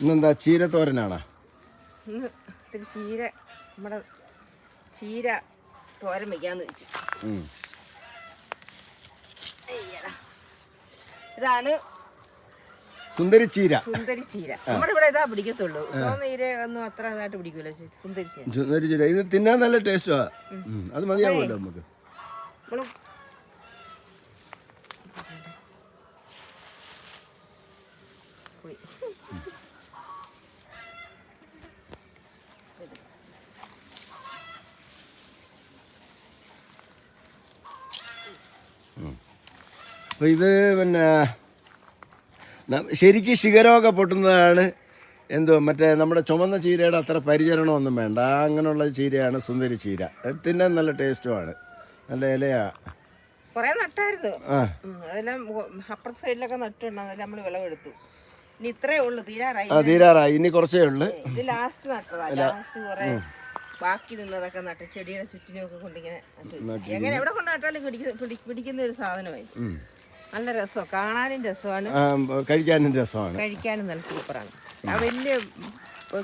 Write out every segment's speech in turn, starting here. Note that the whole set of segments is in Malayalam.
ഇന്നെന്താ ചീരത്തോരനാണോ? ഇന്ന് ഇത്തിരി ചീര നമ്മുടെ ചീര തോരൻ വയ്ക്കാന്ന് വെച്ചു. ഇതാണ് സുന്ദരി ചീര. സുന്ദരി ചീര. നമ്മുടെ ഇവിടെ ഇതാ പിടിക്കത്തുള്ളൂ. ചുവന്നീര ഒന്നും അത്ര ഇതായിട്ട് പിടിക്കൂല. സുന്ദരി ചീര. സുന്ദരി ചീര ഇത് തിന്നാൻ നല്ല ടേസ്റ്റാ. അത് മതിയാവുമല്ലോ നമുക്ക്. അപ്പോൾ ഇത് പിന്നെ ശരിക്കും ശിഖരമൊക്കെ പൊട്ടുന്നതാണ്. എന്തോ മറ്റേ നമ്മുടെ ചുമന്ന ചീരയുടെ അത്ര പരിചരണമൊന്നും വേണ്ട. അങ്ങനെയുള്ള ചീരയാണ് സുന്ദരി ചീര. തിന്നാൻ നല്ല ടേസ്റ്റുമാണ്. നല്ല ഇലയാ. കുറേ നട്ടായിരുന്നു. അതെല്ലാം അപ്പുറത്തെ സൈഡിലൊക്കെ നട്ടുണ്ടാകും. അതെല്ലാം നമ്മൾ വിളവെടുത്തു. ഇനി ഇത്രയേ ഉള്ളൂ. തീരാറായി. ഇനി കുറച്ചേ ഉള്ളു. ഇത് ലാസ്റ്റ് നട്ടതാ. ലാസ്റ്റ് കുറേ ബാക്കി നിന്നതൊക്കെ നട്ട് ചെടിയുടെ ചുറ്റിനൊക്കെ കൊണ്ടിങ്ങനെ എങ്ങനെ എവിടെ കൊണ്ട് നട്ടാലും പിടിക്കുന്ന ഒരു സാധനമായി. നല്ല രസമാണ്. കാണാനും രസമാണ്, കഴിക്കാനും നല്ല സൂപ്പറാണ്. ആ വലിയ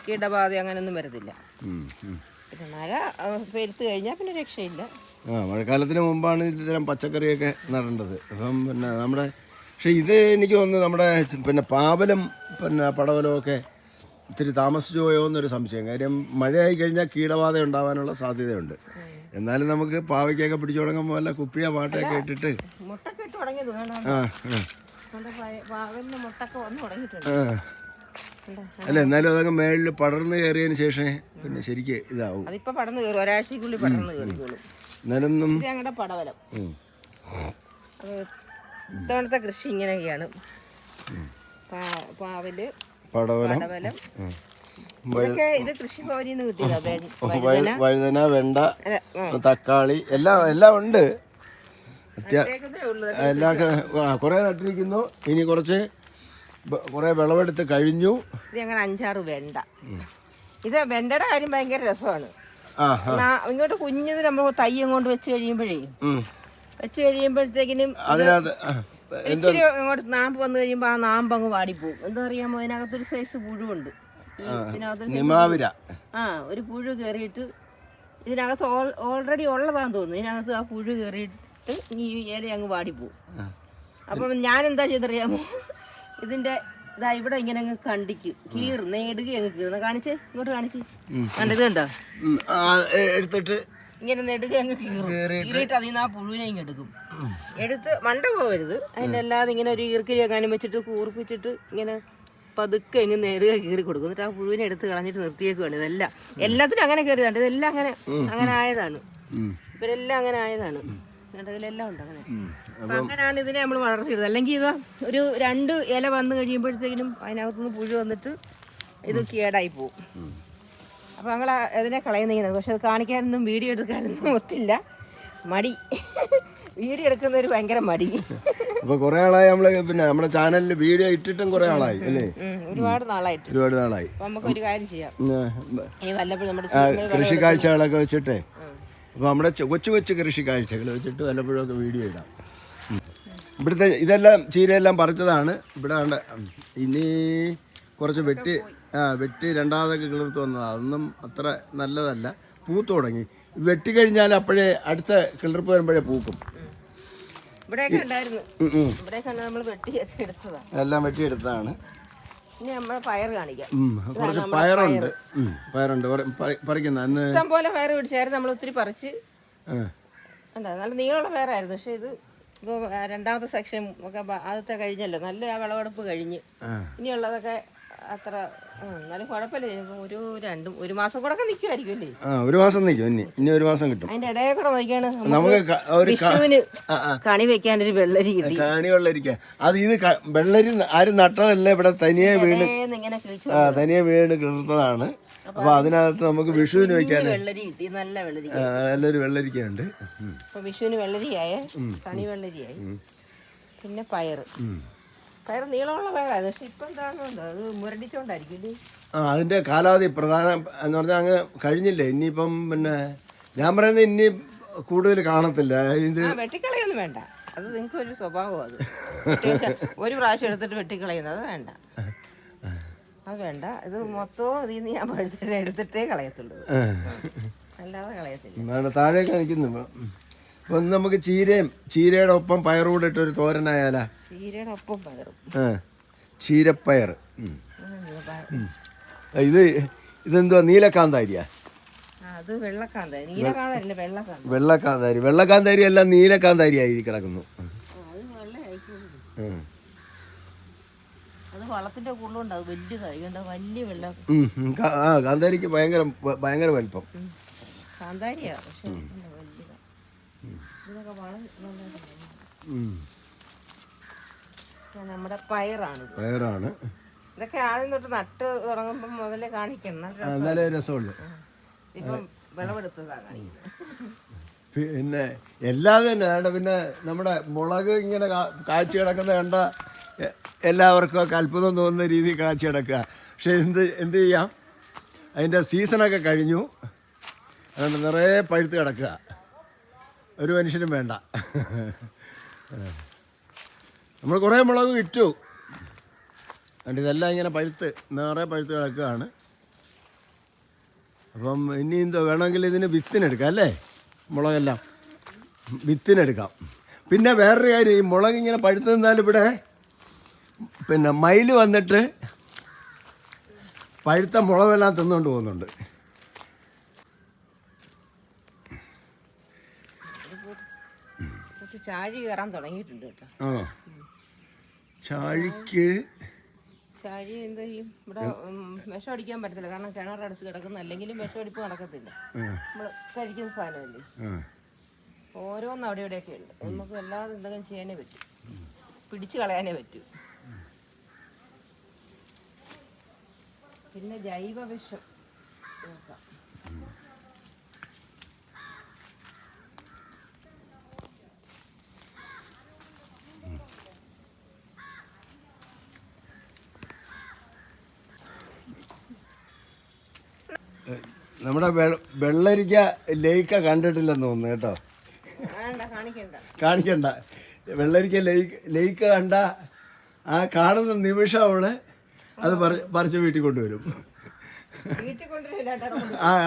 കീടബാധ അങ്ങനെയൊന്നും വരത്തില്ല. പിന്നെ മഴ പെരുത്ത് കഴിഞ്ഞാൽ പിന്നെ രക്ഷയില്ല. മഴക്കാലത്തിന് മുമ്പാണ് ഇത്തരം പച്ചക്കറിയൊക്കെ നടേണ്ടത്. അപ്പം പിന്നെ നമ്മുടെ പക്ഷേ ഇത് എനിക്ക് തോന്നുന്നു നമ്മുടെ പിന്നെ പാവലും പിന്നെ പടവലമൊക്കെ ഇത്തിരി താമസിച്ചു പോയോ എന്നൊരു സംശയം. കാര്യം മഴയായി കഴിഞ്ഞാൽ കീടബാധ ഉണ്ടാവാനുള്ള സാധ്യതയുണ്ട്. എന്നാലും നമുക്ക് പാവയ്ക്കൊക്കെ പിടിച്ചു തുടങ്ങുമ്പോൾ വല്ല കുപ്പിയോ പാട്ടയൊക്കെ ഇട്ടിട്ട് അല്ല എന്നാലും അതങ്ങ് മേളിൽ പടർന്ന് കയറിയതിന് ശേഷം പിന്നെ ശരിക്ക് ഇതാവും. അതിപ്പോ പടർന്ന് കയറും, ഒരാഴ്ചക്കുള്ളിൽ പടർന്ന് കയറിക്കോളും. എന്നാലും ഞങ്ങളുടെ പടവലം ഇത്തവണത്തെ കൃഷി ഇങ്ങനെയൊക്കെയാണ്. പാവല്, പടവലം, ഇത് കൃഷിഭവനിൽ നിന്ന് കിട്ടിയതാ. വഴുതന, വെണ്ട, തക്കാളി എല്ലാം ഉണ്ട്. എല്ലാം കുറെ നട്ടിരിക്കുന്നു. ഇനി കുറെ വിളവെടുത്ത് കഴിഞ്ഞു. ഇത് ഞങ്ങൾ 5-6 വെണ്ട. ഇത് വെണ്ടയുടെ കാര്യം ഭയങ്കര രസമാണ്. ഇങ്ങോട്ട് കുഞ്ഞത് നമ്മൾ തൈ അങ്ങോട്ട് വെച്ച് കഴിയുമ്പോഴത്തേക്കിനും ഇച്ചിരി അങ്ങോട്ട് നാമ്പ് വന്നു കഴിയുമ്പോൾ ആ നാമ്പ് അങ്ങ് വാടിപ്പോവും. എന്താ അറിയാമോ, അതിനകത്തൊരു സൈസ് പുഴുവുണ്ട്. ഒരു പുഴു കയറിയിട്ട് ഇതിനകത്ത് ഓൾറെഡി ഉള്ളതാന്ന് തോന്നുന്നു. ഇതിനകത്ത് ആ പുഴു കയറിയിട്ട് ഈ ഇല അങ്ങ് വാടിപ്പോവും. അപ്പം ഞാൻ എന്താ ചെയ്തറിയാമോ, ഇതിന്റെ ഇതാ ഇവിടെ ഇങ്ങനെ അങ്ങ് കീറും, നേടുക അങ്ങ് കീറുന്ന. കാണിച്ചേ, ഇങ്ങോട്ട് കാണിച്ചേ. കണ്ടത് കണ്ടോ, എടുത്തിട്ട് ഇങ്ങനെ നെടുക അങ്ങ് കീറിയിട്ട് അതിൽ നിന്ന് ആ പുഴുവിനെ ഇങ്ങ് എടുത്ത് മണ്ട പോകരുത്. അതിൻ്റെ അല്ലാതെ ഇങ്ങനെ ഒരു ഈർക്കിലി വെക്കാനും വെച്ചിട്ട് കൂർപ്പിച്ചിട്ട് ഇങ്ങനെ പതുക്കെ ഇങ്ങനെ നെടുക കീറി കൊടുക്കും. എന്നിട്ട് ആ പുഴുവിനെ എടുത്ത് കളഞ്ഞിട്ട് നിർത്തിയേക്കുവാണ്. ഇതെല്ലാം എല്ലാത്തിനും അങ്ങനെ കയറിയതാണ്. ഇതെല്ലാം അങ്ങനെ ആയതാണ്. ഇവരെല്ലാം അങ്ങനെ ആയതാണ്. ഇതിലെല്ലാം ഉണ്ട് അങ്ങനെ. അപ്പം അങ്ങനെയാണ് ഇതിനെ നമ്മൾ വളർത്തിയിടുന്നത്. അല്ലെങ്കിൽ ഇതാ ഒരു 2 ഇല വന്നു കഴിയുമ്പോഴത്തേക്കിനും അതിനകത്തുനിന്ന് പുഴു വന്നിട്ട് ഇത് കേടായി പോവും. അപ്പോൾ ഞങ്ങൾ അതിനെ കളയുന്നിങ്ങനെ. പക്ഷെ അത് കാണിക്കാനൊന്നും വീഡിയോ എടുക്കാനൊന്നും ഒത്തില്ല. മടി. വീഡിയോ എടുക്കുന്നൊരു ഭയങ്കര മടി. അപ്പോൾ കുറേ ആളായി പിന്നെ നമ്മുടെ ചാനലിൽ വീഡിയോ ഇട്ടിട്ടും കുറേ ആളായി അല്ലേ? ഒരുപാട് നാളായി. അപ്പോൾ നമുക്കൊരു കാര്യം ചെയ്യാം. ഈ വല്ലപ്പോഴും നമ്മുടെ കൃഷി കാഴ്ചകളൊക്കെ വെച്ചിട്ടേ, അപ്പോൾ നമ്മുടെ കൊച്ചു കൃഷി കാഴ്ചകൾ വെച്ചിട്ട് വല്ലപ്പോഴും ഒക്കെ വീഡിയോ ഇടാം. ഇവിടുത്തെ ഇതെല്ലാം ചീരയെല്ലാം പറിച്ചതാണ്. ഇവിടെ ഇനി കുറച്ച് വെട്ടി രണ്ടാമതൊക്കെ കിളിർത്ത് വന്നതാണ്. അതൊന്നും അത്ര നല്ലതല്ല. പൂത്തു തുടങ്ങി. വെട്ടിക്കഴിഞ്ഞാൽ അപ്പോഴേ അടുത്ത കിളിർപ്പ് വരുമ്പോഴേ പൂക്കും. ഇവിടെയൊക്കെ ഉണ്ടായിരുന്നു. ഇവിടെയൊക്കെ നമ്മൾ വെട്ടിയെടുത്തതാണ്. എല്ലാം വെട്ടിയെടുത്തതാണ്. ഇനി നമ്മൾ പയർ കാണിക്കാം. കുറച്ച് പയറുണ്ട് പറിക്കുന്ന. ഇഷ്ടം പോലെ പയർ പിടിച്ചായിരുന്നു. നമ്മൾ ഒത്തിരി പറിച്ച് നല്ല നീളമുള്ള പയറായിരുന്നു. പക്ഷെ ഇത് ഇപ്പോൾ രണ്ടാമത്തെ സെക്ഷൻ ഒക്കെ ആദ്യത്തെ കഴിഞ്ഞല്ലോ. നല്ല ആ വിളവെടുപ്പ് കഴിഞ്ഞ് ഇനിയുള്ളതൊക്കെ അത്ര എന്നാലും കുഴപ്പമില്ല. ഒരു മാസം കൂടെ ഒക്കെ നിൽക്കുമായിരിക്കും അല്ലേ? ഒരു മാസം നിൽക്കും. ഇനി ഒരു മാസം കിട്ടും. അതിന്റെ ഇടയിൽ കൂടെ നോക്കിയാണ് വിഷുവിന് കണി വെക്കാനൊരു വെള്ളരി കിട്ടി. അത് ഇത് വെള്ളരി ആരും നട്ടതല്ല. ഇവിടെ തനിയെ വീണ് കിളിർത്തതാണ്. അപ്പൊ അതിനകത്ത് നമുക്ക് വിഷുവിന് വെക്കാൻ വെള്ളരി കിട്ടി. നല്ലൊരു വെള്ളരിക്കുണ്ട്. അപ്പൊ വിഷുവിന് വെള്ളരിയായ കണി വെള്ളരിയായി. പിന്നെ പയർ നീളമുള്ള പയറായിരുന്നു. പക്ഷെ ഇപ്പം എന്താണെന്നുണ്ടോ, അത് മുരടിച്ചോണ്ടായിരിക്കും. അതിന്റെ കാലാവധി പ്രധാനം എന്ന് പറഞ്ഞാൽ അങ്ങ് കഴിഞ്ഞില്ലേ. ഇനിയിപ്പം പിന്നെ ഞാൻ പറയുന്നത് ഇനി കൂടുതൽ കാണത്തില്ല. ഇത് വെട്ടിക്കളയൊന്നും വേണ്ട. അത് നിങ്ങൾക്ക് ഒരു സ്വഭാവം. അത് ഒരു പ്രാവശ്യം എടുത്തിട്ട് വെട്ടിക്കളയുന്നത് വേണ്ട. അത് വേണ്ട, ഇത് മൊത്തവും ഇതിൽ നിന്ന് ഞാൻ പഴുത്തിട്ട് എടുത്തിട്ടേ കളയത്തുള്ളൂ, അല്ലാതെ കളയത്തില്ല. താഴേക്ക് നിൽക്കുന്നു. അപ്പം നമുക്ക് ചീരയുടെ ഒപ്പം പയറുകൂടെ ഇട്ടൊരു തോരനായാലാ? ചീരയുടെ ഒപ്പം പയറും. ചീരപ്പയർ. ഇതെന്തുവാ, നീലക്കാന്താരിയാ? അത് വെള്ളക്കാന്താരി. നീലക്കാന്താരി, വെള്ളക്കാന്താരി. വെള്ളക്കാന്താരി അല്ല, നീലക്കാന്താരി ആയി കിടക്കുന്നു. അത് വളത്തിന്റെ കൂടുതലുണ്ട്, അത് വലുതായി കണ്ട, വലിയ വെള്ളം. കാന്താരിക്ക് ഭയങ്കര വലിപ്പം. കാന്താരിയാ, പക്ഷെ ഇതൊക്കെ വളം നമ്മുടെ പയറാണ്. ഇതൊക്കെ ആദ്യം തൊട്ട് നട്ട് തുടങ്ങുമ്പോ മുതലേ കാണിക്കണം, നല്ല രസമുണ്ട്. ഇപ്പം വിളവെടുത്തതാ കാണിക്കുന്നത്. പിന്നെ എല്ലാതെ തന്നെ. പിന്നെ നമ്മുടെ മുളക് ഇങ്ങനെ കാഴ്ച കിടക്കുന്ന കണ്ട എല്ലാവർക്കും ഒക്കെ അത്ഭുതം തോന്നുന്ന രീതിയിൽ കാഴ്ച കിടക്കുക. പക്ഷെ എന്ത് ചെയ്യാം, അതിൻ്റെ സീസണൊക്കെ കഴിഞ്ഞു, അതുകൊണ്ട് നിറയെ പഴുത്ത് കിടക്കുക, ഒരു മനുഷ്യനും വേണ്ട. നമ്മൾ കുറേ മുളക് വിറ്റു, അതുകൊണ്ട് ഇതെല്ലാം ഇങ്ങനെ നിറയെ പഴുത്ത് കിടക്കുകയാണ്. അപ്പം ഇനി എന്തോ വേണമെങ്കിൽ ഇതിന് വിത്തിനെടുക്കാം അല്ലേ, മുളകെല്ലാം വിത്തിനെടുക്കാം. പിന്നെ വേറൊരു കാര്യം, ഈ മുളക് ഇങ്ങനെ പഴുത്ത് നിന്നാൽ ഇവിടെ പിന്നെ മയിൽ വന്നിട്ട് പഴുത്ത മുളകെല്ലാം തിന്നുകൊണ്ട് പോകുന്നുണ്ട്. ചാഴി കയറാൻ തുടങ്ങിയിട്ടുണ്ട് കേട്ടോ. ചാഴി എന്താ ചെയ്യും, ഇവിടെ വിഷം അടിക്കാൻ പറ്റത്തില്ല, കാരണം കിണറടുത്ത് കിടക്കുന്ന, അല്ലെങ്കിലും വിഷമടിപ്പ് നടക്കത്തില്ല, നമ്മൾ കഴിക്കുന്ന സാധനമല്ലേ. ഓരോന്ന് അവിടെ ഇവിടെയൊക്കെ ഉണ്ട്, നമുക്ക് എല്ലാതും എന്തെങ്കിലും ചെയ്യാനേ പറ്റും, പിടിച്ചു കളയാനേ പറ്റൂ. പിന്നെ ജൈവ വിഷം നോക്കാം. നമ്മുടെ വെള്ളരിക്ക ലേക്ക് കണ്ടിട്ടില്ലെന്ന് തോന്നുന്നു കേട്ടോ. കാണിക്കണ്ട. വെള്ളരിക്ക ലേക്ക് കണ്ട ആ കാണുന്ന നിമിഷം അവള് അത് പറിച്ച് വീട്ടിൽ കൊണ്ടുവരും.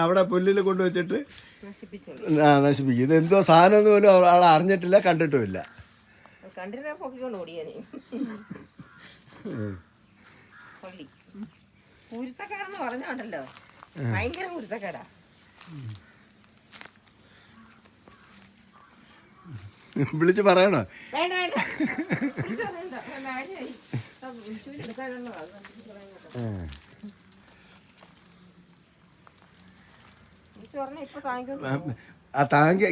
അവിടെ പുല്ലിൽ കൊണ്ടുവച്ചിട്ട് നശിപ്പിക്കും. ഇത് എന്തോ സാധനം എന്ന് പോലും അവൾ അറിഞ്ഞിട്ടില്ല, കണ്ടിട്ടുമില്ല. കുരുത്തക്കേടെന്ന് പറഞ്ഞോണ്ടല്ലോ, ഭയങ്കര കുരുത്തക്കേടാ. വിളിച്ച് പറയണോ? വേണ്ട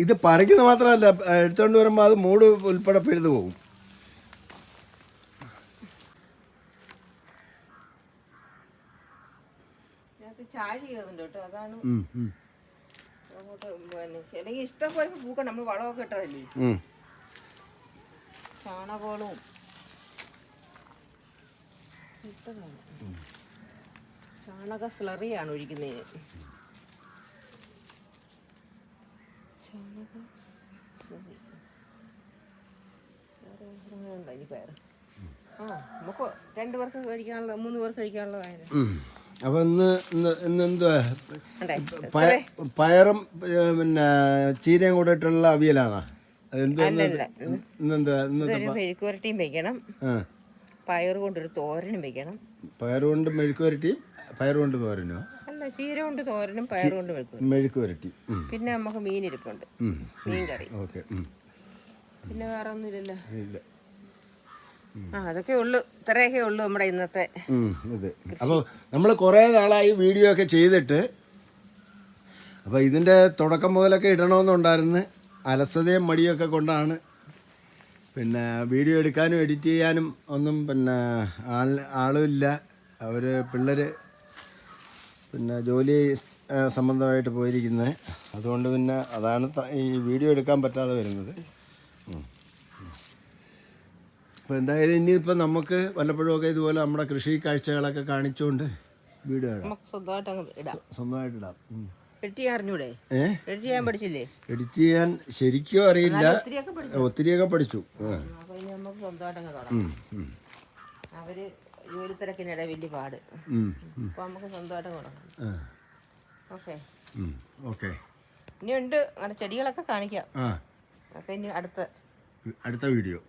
ഇത് പറിക്കുന്ന മാത്രമല്ല, എടുത്തോണ്ട് വരുമ്പോ അത് മൂട് ഉൾപ്പെടെ പിഴുതു പോകും. ചാഴി കയറുന്നുണ്ട് കേട്ടോ, അതാണ്. അങ്ങോട്ട് പിന്നെ ഇഷ്ടംപോലെ പൂക്കൾ നമ്മൾ വളമൊക്കെ ഇട്ടതല്ലേ, ചാണകവും ഇട്ടതാണ്. ചാണക സ്ലറിയാണ് ഒഴിക്കുന്നതിന്. ചാണക സ്ലറി ഇനി പയറ് നമുക്ക് 2 പേർക്ക് കഴിക്കാനുള്ള, 3 പേർക്ക് കഴിക്കാനുള്ളതായിരുന്നു. അപ്പൊ ഇന്നെന്തുവാ, പയറും പിന്നെ ചീരയും കൂടെ ഇട്ടുള്ള അവിയലാണോ? മെഴുക്കുവരട്ടിയും വെക്കണം, പയറ് കൊണ്ടൊരു തോരനും വെക്കണം. പയറ് കൊണ്ട് മെഴുക്കുവരട്ടിയും പയറ് കൊണ്ട് തോരനോ? അല്ല, ചീര കൊണ്ട് തോരനും പയറ് കൊണ്ട് മെഴുക്കുവരട്ടി. പിന്നെ നമുക്ക് മീനിരിപ്പുണ്ട്, മീൻ കറി. പിന്നെ വേറെ ഒന്നുമില്ലല്ലോ. അതൊക്കെ ഉള്ളു, ഇത്രയൊക്കെ ഉള്ളു നമ്മുടെ ഇന്നത്തെ ഇത്. അപ്പോൾ നമ്മൾ കുറേ നാളായി വീഡിയോ ഒക്കെ ചെയ്തിട്ട്, അപ്പോൾ ഇതിൻ്റെ തുടക്കം മുതലൊക്കെ ഇടണമെന്നുണ്ടായിരുന്നു. അലസതയും മടിയൊക്കെ കൊണ്ടാണ് പിന്നെ വീഡിയോ എടുക്കാനും എഡിറ്റ് ചെയ്യാനും ഒന്നും പിന്നെ ആളുമില്ല. അവർ പിള്ളേർ പിന്നെ ജോലി സംബന്ധമായിട്ട് പോയിരിക്കുന്നത്, അതുകൊണ്ട് പിന്നെ അതാണ് ഈ വീഡിയോ എടുക്കാൻ പറ്റാതെ വരുന്നത്. അപ്പോൾ എന്തായാലും ഇനിയിപ്പോൾ നമുക്ക് വല്ലപ്പോഴും ഒക്കെ ഇതുപോലെ നമ്മുടെ കൃഷി കാഴ്ചകളൊക്കെ കാണിച്ചുകൊണ്ട് വീഡിയോ സ്വന്തമായിട്ട് ഇടാം. എഡിറ്റ് ചെയ്യാൻ ശരിക്കും അറിയില്ല, ഒത്തിരിയൊക്കെ പഠിച്ചു. ജോലി തിരക്കിനിടെ വലിയ പാട്. ഉം, ഉം. അപ്പോൾ നമുക്ക് സ്വന്തമായിട്ട് തുടങ്ങാം. ആ, ഓക്കെ. ഓക്കെ. ഇനിയുണ്ട് അങ്ങനെ ചെടികളൊക്കെ കാണിക്കാം. ആ, അതൊക്കെ ഇനി അടുത്ത അടുത്ത വീഡിയോ.